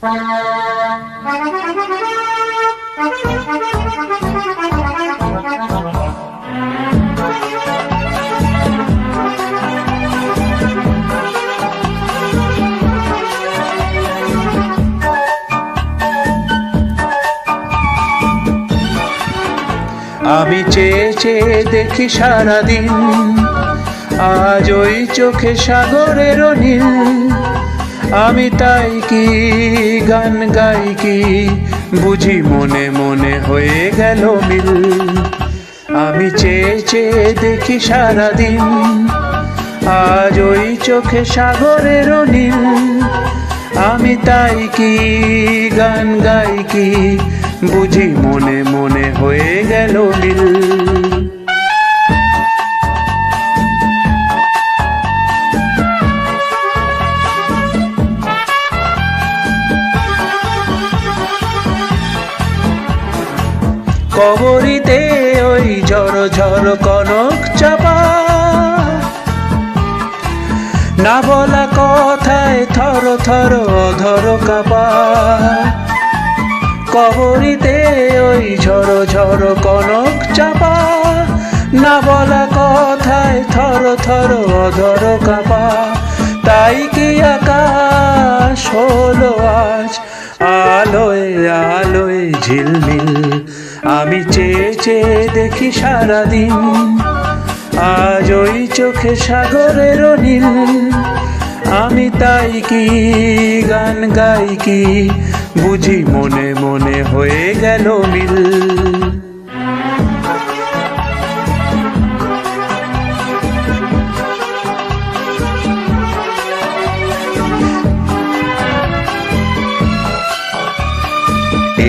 আমি চেয়ে চেয়ে দেখি সারাদিন, আজ ওই চোখে সাগরের নীল। আমি তাই কি গান গাই কি, বুঝি মনে মনে হয়ে গেল মিল। আমি চেয়ে চেয়ে দেখি সারাদিন, আজ ওই চোখে সাগরের নীল। আমি তাই কি গান গাই কি, বুঝি মনে মনে হয়ে গেল মিল। কবরীতে ওই ঝড় ঝড় কনক চাপা, না বলা কথায় থর থর অধর কাপা। কবরীতে ওই ঝড় ঝড় কনক চাপা, না বলা কথায় থর থর অধর কাপা। তাই কি আকাশ হলো আজ আলোয় আলোয় ঝিলমিল। আমি চেয়ে চেয়ে দেখি সারাদিন, আজ ওই চোখে সাগরের নীল। আমি তাই কি গান গাই কি, বুঝি মনে মনে হয়ে গেল মিল।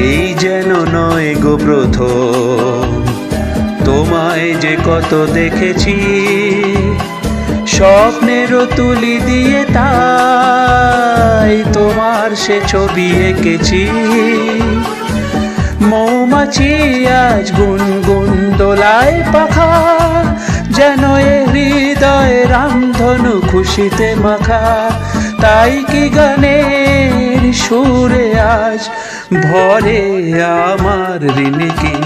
এই যেন নয় গো প্রথম, তোমায় যে কত দেখেছি, স্বপ্নেরও তুলি দিয়ে তাই তোমার সে ছবি এঁকেছি। মৌমাছি আজ গুনগুন দোলায় পাখা, যেন এ হৃদয় রামধনু খুশিতে মাখা। তাই কি গানের সুরে আজ ভরে আমার ঋণিকিন।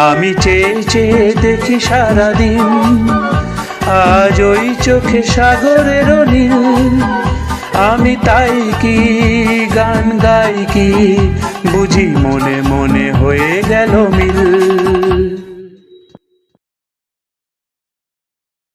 আমি চেয়ে চেয়ে দেখি সারাদিন, আজ ওই চোখে সাগরের নীল। আমি তাই কি গান গাই কি, বুঝি মনে মনে হয়ে